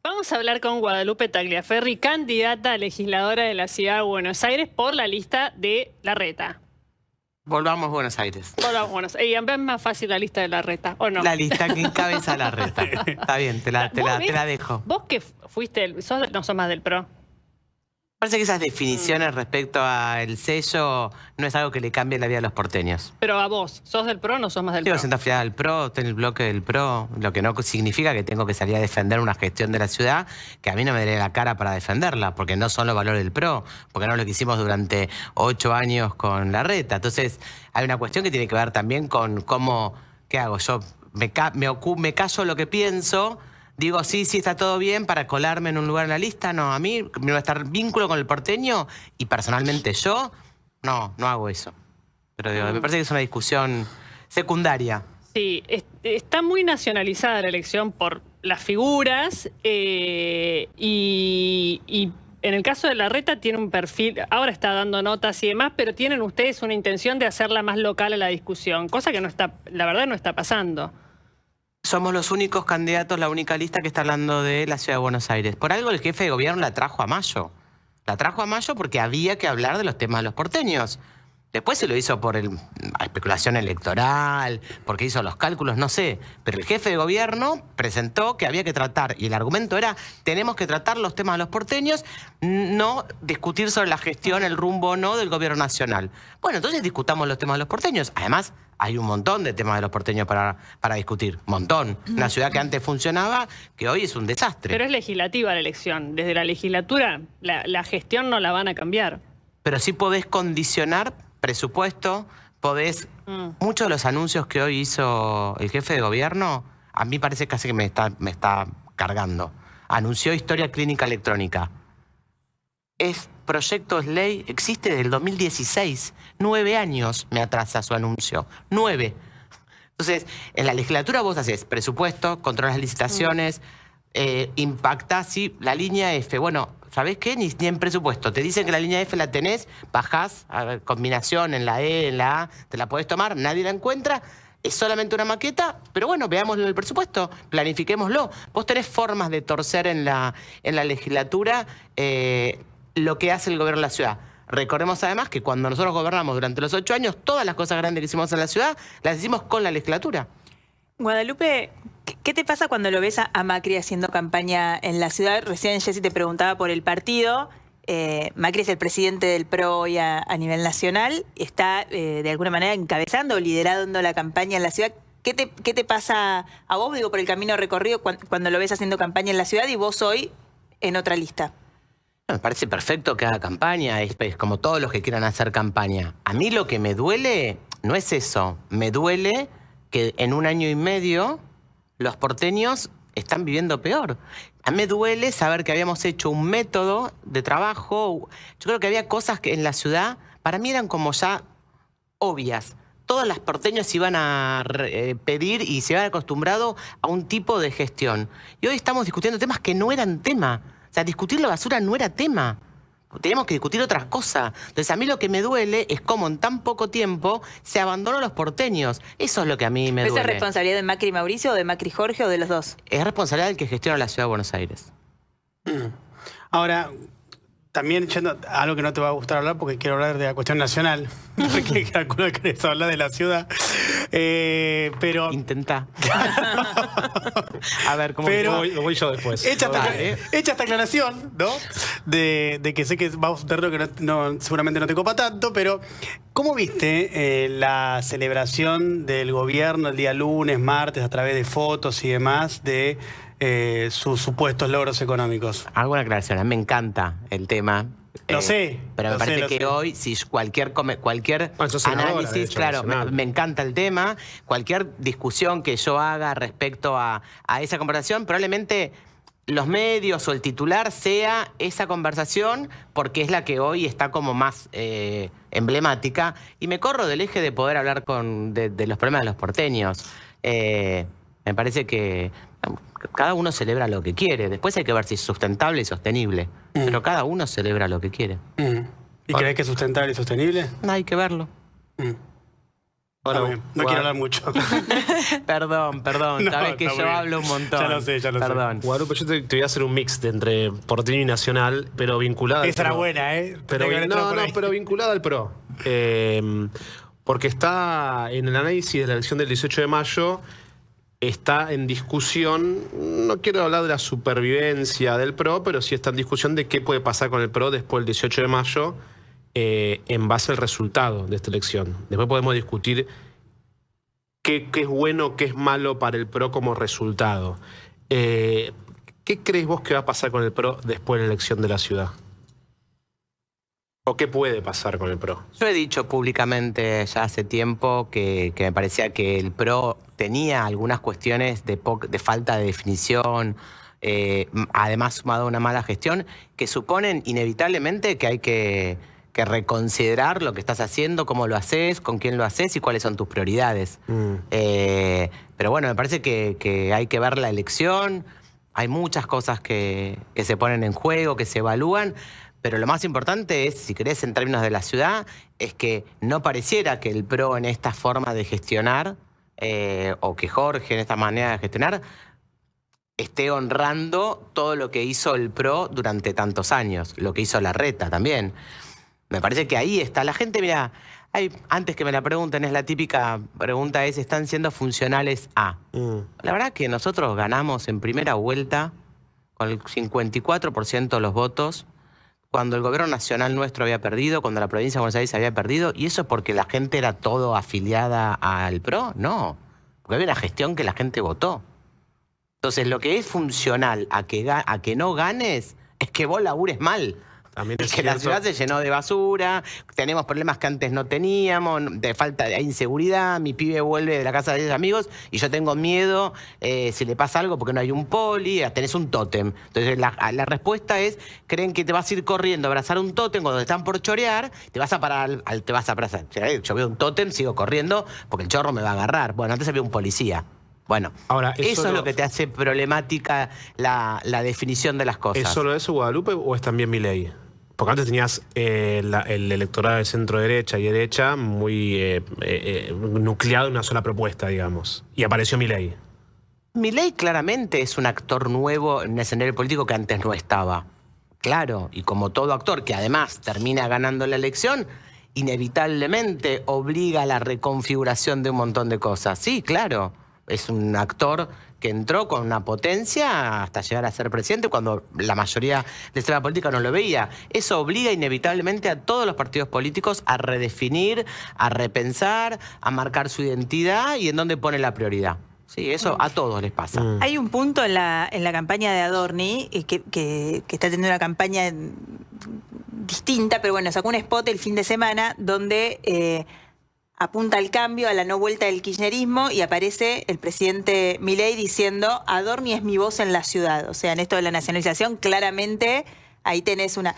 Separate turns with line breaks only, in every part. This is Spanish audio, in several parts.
Vamos a hablar con Guadalupe Tagliaferri, candidata a legisladora de la Ciudad de Buenos Aires por la lista de Larreta.
Volvamos a Buenos Aires.
Volvamos a Buenos Aires. Y es más fácil la lista de Larreta, ¿o no?
La lista que encabeza Larreta. Está bien, te la dejo.
Vos que fuiste, no sos más del PRO.
Parece que esas definiciones respecto al sello no es algo que le cambie la vida a los porteños.
Pero a vos, ¿sos del PRO o no sos más del PRO?
Sigo siendo afiliada al PRO, estoy en el bloque del PRO, lo que no significa que tengo que salir a defender una gestión de la ciudad que a mí no me dé la cara para defenderla, porque no son los valores del PRO, porque no es lo que hicimos durante 8 años con Larreta. Entonces, hay una cuestión que tiene que ver también con cómo, ¿qué hago? Yo me callo lo que pienso. Digo, sí, está todo bien para colarme en un lugar en la lista. No, a mí me va a estar vínculo con el porteño y personalmente yo, no hago eso. Pero digo, me parece que es una discusión secundaria.
Sí, está muy nacionalizada la elección por las figuras y en el caso de Larreta tiene un perfil, ahora está dando notas y demás, pero tienen ustedes una intención de hacerla más local a la discusión, cosa que no está, la verdad no está pasando.
Somos los únicos candidatos, la única lista que está hablando de la Ciudad de Buenos Aires. Por algo el jefe de gobierno la trajo a mayo. La trajo a mayo porque había que hablar de los temas de los porteños. Después se lo hizo por especulación electoral, porque hizo los cálculos, no sé. Pero el jefe de gobierno presentó que había que tratar, y el argumento era, tenemos que tratar los temas de los porteños, no discutir sobre la gestión, el rumbo o no del gobierno nacional. Bueno, entonces discutamos los temas de los porteños. Además, hay un montón de temas de los porteños para discutir. Montón. Una ciudad que antes funcionaba, que hoy es un desastre.
Pero es legislativa la elección. Desde la legislatura, la gestión no la van a cambiar.
Pero sí podés condicionar presupuesto, podés... Muchos de los anuncios que hoy hizo el jefe de gobierno, a mí parece casi que me está cargando. Anunció historia clínica electrónica. Proyecto es ley, existe desde el 2016. 9 años me atrasa su anuncio. 9. Entonces, en la legislatura vos haces presupuesto, controlas las licitaciones, impactás, sí, la línea F. Bueno, ¿sabés qué? Ni en presupuesto. Te dicen que la línea F la tenés, bajás, a ver, combinación en la E, en la A, te la podés tomar, nadie la encuentra. Es solamente una maqueta, pero bueno, veámoslo en el presupuesto, planifiquémoslo. Vos tenés formas de torcer en la legislatura lo que hace el gobierno de la ciudad. Recordemos además que cuando nosotros gobernamos durante los 8 años, todas las cosas grandes que hicimos en la ciudad, las hicimos con la legislatura.
Guadalupe, ¿qué te pasa cuando lo ves a Macri haciendo campaña en la ciudad? Recién Jessy te preguntaba por el partido. Macri es el presidente del PRO hoy a nivel nacional. Está de alguna manera encabezando o liderando la campaña en la ciudad. ¿Qué te pasa a vos, digo, por el camino recorrido cuando lo ves haciendo campaña en la ciudad y vos hoy en otra lista?
Me parece perfecto que haga campaña, es como todos los que quieran hacer campaña. A mí lo que me duele no es eso. Me duele que en 1 año y medio los porteños están viviendo peor. A mí me duele saber que habíamos hecho un método de trabajo. Yo creo que había cosas que en la ciudad para mí eran como ya obvias. Todos los porteños iban a pedir y se habían acostumbrado a un tipo de gestión. Y hoy estamos discutiendo temas que no eran tema. O sea, discutir la basura no era tema. Teníamos que discutir otras cosas. Entonces, a mí lo que me duele es cómo en tan poco tiempo se abandonó a los porteños. Eso es lo que a mí me duele.
¿Esa es responsabilidad de Macri Mauricio o de Macri Jorge o de los dos?
Es responsabilidad del que gestiona la Ciudad de Buenos Aires.
Ahora, también yendo a algo que no te va a gustar hablar porque quiero hablar de la cuestión nacional. Porque calculo que querés hablar de la ciudad. Pero...
Intenta. A ver, ¿cómo
voy yo después?
Hecha esta aclaración, ¿no? De que sé que vamos a un terreno que seguramente no te copa tanto, pero ¿cómo viste la celebración del gobierno el día lunes, martes, a través de fotos y demás de sus supuestos logros económicos?
Hago una aclaración, me encanta el tema.
Lo sé.
Pero me parece que hoy, si cualquier análisis, claro, me encanta el tema. Cualquier discusión que yo haga respecto a esa conversación, probablemente los medios o el titular sea esa conversación porque es la que hoy está como más emblemática. Y me corro del eje de poder hablar de los problemas de los porteños. Me parece que cada uno celebra lo que quiere. Después hay que ver si es sustentable y sostenible. Pero cada uno celebra lo que quiere.
¿Y crees que es sustentable y sostenible?
Hay que verlo.
Está bien, no quiero hablar mucho.
Perdón,
No,
sabes que
está
yo
muy bien.
hablo un montón.
Ya lo sé.
Perdón.
Guadalupe, yo te voy a hacer un mix entre porteño y nacional, pero vinculada al
Esa era
PRO.
buena, ¿eh?
Pero,
Tenía que haber entrado por ahí.
pero vinculada al PRO. Porque está en el análisis de la elección del 18 de mayo, está en discusión, no quiero hablar de la supervivencia del PRO, pero sí está en discusión de qué puede pasar con el PRO después del 18 de mayo en base al resultado de esta elección. Después podemos discutir qué es bueno, qué es malo para el PRO como resultado. ¿Qué crees vos que va a pasar con el PRO después de la elección de la ciudad? ¿O qué puede pasar con el PRO?
Yo he dicho públicamente ya hace tiempo que me parecía que el PRO tenía algunas cuestiones de falta de definición, además sumado a una mala gestión, que suponen inevitablemente que hay que reconsiderar lo que estás haciendo, cómo lo haces, con quién lo haces y cuáles son tus prioridades. Pero bueno, me parece que hay que ver la elección, hay muchas cosas que se ponen en juego, que se evalúan. Pero lo más importante es, si querés en términos de la ciudad, es que no pareciera que el PRO en esta forma de gestionar, o que Jorge en esta manera de gestionar, esté honrando todo lo que hizo el PRO durante tantos años, lo que hizo Larreta también. Me parece que ahí está. La gente, mira, antes que me la pregunten, es la típica pregunta es, ¿están siendo funcionales a? La verdad que nosotros ganamos en primera vuelta con el 54% de los votos, cuando el gobierno nacional nuestro había perdido, cuando la provincia de Buenos Aires había perdido, y eso es porque la gente era todo afiliada al PRO, no, porque había una gestión que la gente votó. Entonces lo que es funcional a que no ganes es que vos labures mal.
También es
que la ciudad se llenó de basura, tenemos problemas que antes no teníamos, de falta de inseguridad, mi pibe vuelve de la casa de 10 amigos y yo tengo miedo si le pasa algo porque no hay un poli, tenés un tótem. Entonces la respuesta es, creen que te vas a ir corriendo a abrazar un tótem cuando te están por chorear, te vas a parar, te vas a abrazar. Yo veo un tótem, sigo corriendo porque el chorro me va a agarrar. Bueno, antes había un policía. Bueno,
ahora,
eso es lo que te hace problemática la definición de las cosas.
¿Es solo eso, Guadalupe, o es también Milei? Porque antes tenías el electorado de centro-derecha y derecha muy nucleado en una sola propuesta, digamos. Y apareció Milei.
Milei claramente es un actor nuevo en el escenario político que antes no estaba. Claro, y como todo actor que además termina ganando la elección, inevitablemente obliga a la reconfiguración de un montón de cosas. Sí, claro, es un actor que entró con una potencia hasta llegar a ser presidente cuando la mayoría de la política no lo veía. Eso obliga inevitablemente a todos los partidos políticos a redefinir, a repensar, a marcar su identidad y en dónde pone la prioridad. Sí, eso a todos les pasa.
Hay un punto en la campaña de Adorni que está teniendo una campaña distinta, pero bueno, sacó un spot el fin de semana donde apunta al cambio, a la no vuelta del kirchnerismo, y aparece el presidente Milei diciendo: Adorni es mi voz en la ciudad. O sea, en esto de la nacionalización, claramente ahí tenés una...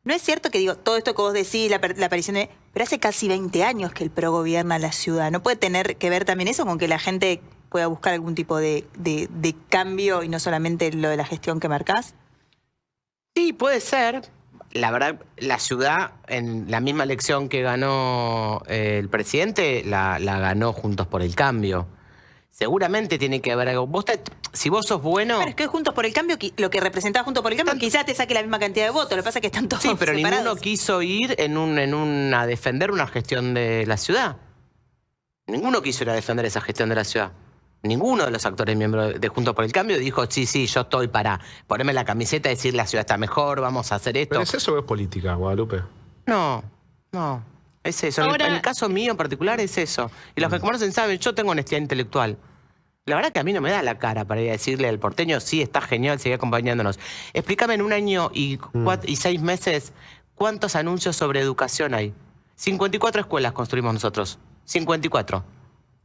No es cierto que digo, todo esto que vos decís, la aparición de... Pero hace casi 20 años que el PRO gobierna la ciudad. ¿No puede tener que ver también eso con que la gente pueda buscar algún tipo de cambio y no solamente lo de la gestión que marcás?
Sí, puede ser. La verdad, la ciudad, en la misma elección que ganó el presidente, la ganó Juntos por el Cambio. Seguramente tiene que haber algo. Si vos sos bueno...
Pero es que Juntos por el Cambio, lo que representaba Juntos por el Cambio, quizás te saque la misma cantidad de votos. Lo que pasa es que están todos
Sí, pero
separados.
ninguno quiso ir a defender una gestión de la ciudad. Ninguno quiso ir a defender esa gestión de la ciudad. Ninguno de los actores miembros de Juntos por el Cambio dijo, sí, yo estoy para ponerme la camiseta y decir la ciudad está mejor, vamos a hacer esto.
¿Pero es eso o es política, Guadalupe?
No, es eso.
Ahora...
En el caso mío en particular es eso. Y los que me conocen saben, yo tengo honestidad intelectual. La verdad que a mí no me da la cara para ir a decirle al porteño, sí, está genial, sigue acompañándonos. Explícame en 1 año y 6 meses, ¿cuántos anuncios sobre educación hay? 54 escuelas construimos nosotros. 54.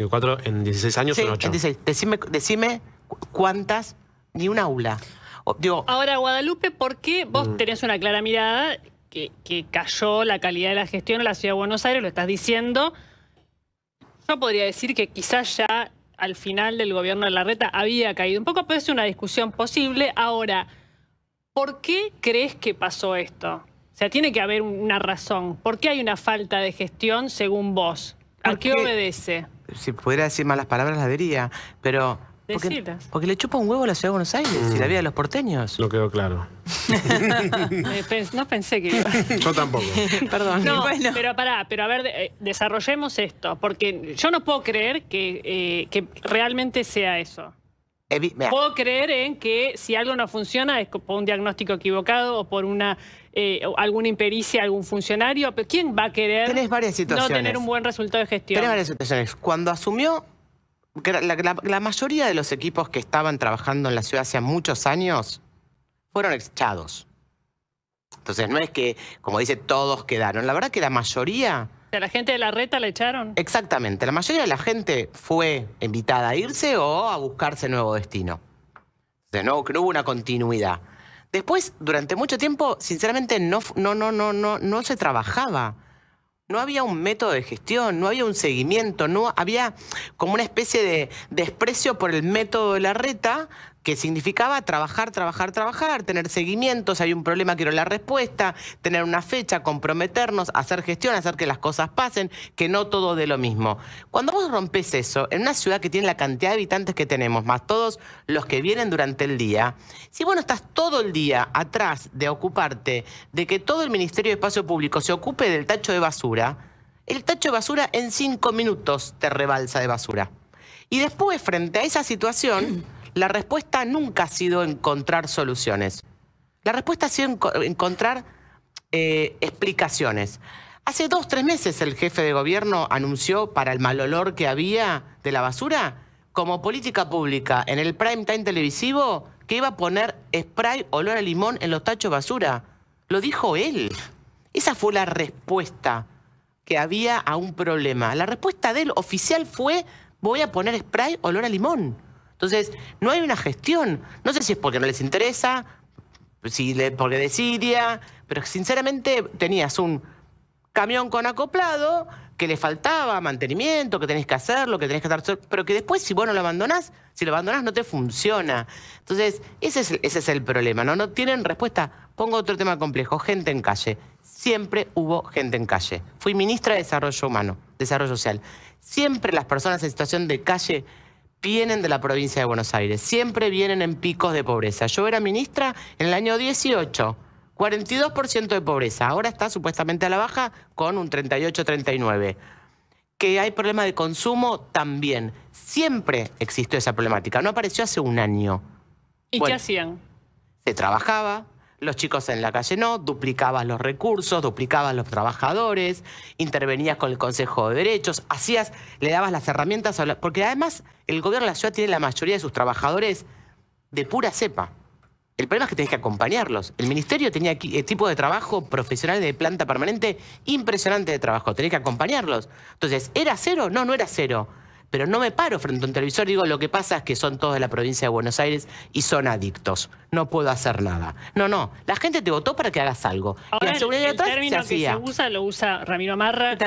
4 en 16 años
Sí,
son 8.
en 16. Decime cuántas, ni un aula.
Ahora, Guadalupe, ¿por qué vos tenés una clara mirada que cayó la calidad de la gestión en la Ciudad de Buenos Aires? Lo estás diciendo. Yo podría decir que quizás ya al final del gobierno de Larreta había caído un poco, pero es una discusión posible. Ahora, ¿por qué crees que pasó esto? O sea, tiene que haber una razón. ¿Por qué hay una falta de gestión según vos? ¿A qué
Porque-
obedece?
Si pudiera decir malas palabras, las diría. Pero.
Decilas.
Porque le chupa un huevo a la ciudad de Buenos Aires y la vida de los porteños.
No quedó claro.
No pensé que iba.
Yo tampoco.
Perdón.
No,
Bueno.
pero pará, pero a ver, desarrollemos esto, porque yo no puedo creer que realmente sea eso.
Mira,
Puedo creer en que si algo no funciona es por un diagnóstico equivocado o por alguna impericia, algún funcionario, pero ¿quién va a querer
Tenés varias
no
situaciones.
tener un buen resultado de gestión?
Tenés varias situaciones. Cuando asumió, que la mayoría de los equipos que estaban trabajando en la ciudad hace muchos años fueron echados. Entonces no es que, como dice, todos quedaron. La verdad que la mayoría,
O sea, la gente de la reta la echaron.
exactamente, la mayoría de la gente fue invitada a irse o a buscarse nuevo destino. Entonces no hubo una continuidad. Después, durante mucho tiempo, sinceramente, no se trabajaba. No había un método de gestión, no había un seguimiento, no había como una especie de desprecio por el método de la reta, que significaba trabajar, tener seguimientos, hay un problema, quiero la respuesta, tener una fecha, comprometernos, hacer gestión, hacer que las cosas pasen, que no todo de lo mismo. Cuando vos rompes eso, en una ciudad que tiene la cantidad de habitantes que tenemos, más todos los que vienen durante el día, si vos no estás todo el día atrás de ocuparte de que todo el Ministerio de Espacio Público se ocupe del tacho de basura, el tacho de basura en 5 minutos te rebalsa de basura. Y después, frente a esa situación, la respuesta nunca ha sido encontrar soluciones. La respuesta ha sido encontrar explicaciones. Hace 2 o 3 meses el jefe de gobierno anunció, para el mal olor que había de la basura, como política pública en el prime time televisivo, que iba a poner spray olor a limón en los tachos de basura. Lo dijo él. Esa fue la respuesta que había a un problema. La respuesta de él oficial fue: voy a poner spray olor a limón. Entonces, no hay una gestión. No sé si es porque no les interesa, porque desidia, pero sinceramente tenías un camión con acoplado que le faltaba mantenimiento, que tenés que hacerlo, que tenés que estar... Pero que después, si vos no lo abandonás, no te funciona. Entonces, ese es el problema, ¿no? No tienen respuesta. Pongo otro tema complejo: gente en calle. Siempre hubo gente en calle. Fui ministra de Desarrollo Humano, Desarrollo Social. Siempre las personas en situación de calle vienen de la provincia de Buenos Aires. Siempre vienen en picos de pobreza. Yo era ministra en el año 18, 42% de pobreza. Ahora está supuestamente a la baja con un 38-39%. Que hay problema de consumo también. Siempre existió esa problemática. No apareció hace un año.
¿Y
Bueno,
qué hacían?
se trabajaba, los chicos en la calle no, duplicabas los recursos, duplicabas los trabajadores, intervenías con el Consejo de Derechos, le dabas las herramientas, porque además el gobierno de la ciudad tiene la mayoría de sus trabajadores de pura cepa. El problema es que tenés que acompañarlos. El ministerio tenía tipo de trabajo profesional de planta permanente impresionante de trabajo, tenés que acompañarlos. Entonces, ¿era cero? No, no era cero. Pero no me paro frente a un televisor y digo, lo que pasa es que son todos de la provincia de Buenos Aires y son adictos. No puedo hacer nada. No. La gente te votó para que hagas algo.
Ahora
y hace un año
el
atrás
término
se hacía.
que se usa lo usa Ramiro Marra,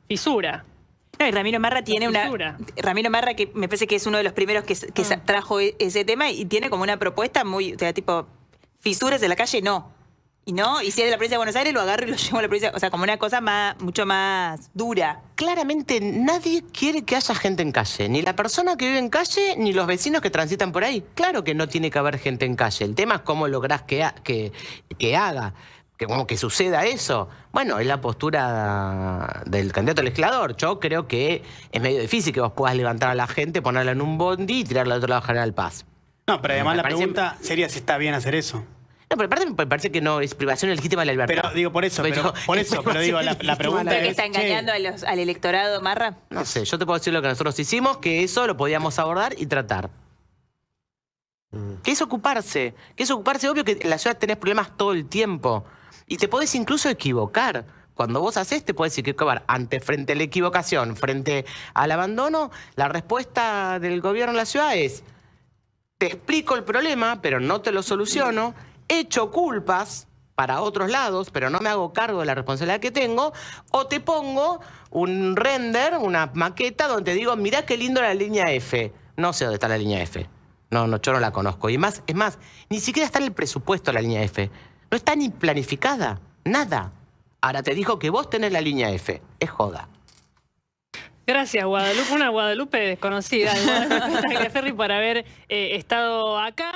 fisura.
No, y Ramiro Marra tiene
Fisura.
Ramiro Marra, que me parece que es uno de los primeros que trajo ese tema y tiene como una propuesta muy, o sea, tipo, fisuras de la calle, no. Y si es de la provincia de Buenos Aires, lo agarro y lo llevo a la provincia. O sea, como una cosa mucho más dura.
Claramente nadie quiere que haya gente en calle. Ni la persona que vive en calle, ni los vecinos que transitan por ahí. Claro que no tiene que haber gente en calle. El tema es cómo lográs que haga. Que suceda eso. Bueno, es la postura del candidato al legislador. Yo creo que es medio difícil que vos puedas levantar a la gente, ponerla en un bondi y tirarla al otro lado a General Paz.
No, pero además
Me
la
parece-
pregunta sería si está bien hacer eso.
No, pero aparte me parece que no es privación legítima de la libertad.
Pero digo por eso, pero digo, la pregunta
¿Creo que
es,
está engañando al electorado, Marra?
No sé, yo te puedo decir lo que nosotros hicimos, que eso lo podíamos abordar y tratar. Que es ocuparse, obvio que en la ciudad tenés problemas todo el tiempo. Y te podés incluso equivocar. Cuando vos haces, te podés equivocar. Frente a la equivocación, frente al abandono, la respuesta del gobierno de la ciudad es: te explico el problema, pero no te lo soluciono, echo culpas para otros lados, pero no me hago cargo de la responsabilidad que tengo, o te pongo un render, una maqueta donde te digo, mirá qué lindo la línea F. No sé dónde está la línea F. No, yo no la conozco. Y más, es más, ni siquiera está en el presupuesto la línea F. No está ni planificada, nada. Ahora te dijo que vos tenés la línea F. Es joda.
Gracias, Guadalupe. Una Guadalupe desconocida. Guadalupe Tagliaferri por haber estado acá.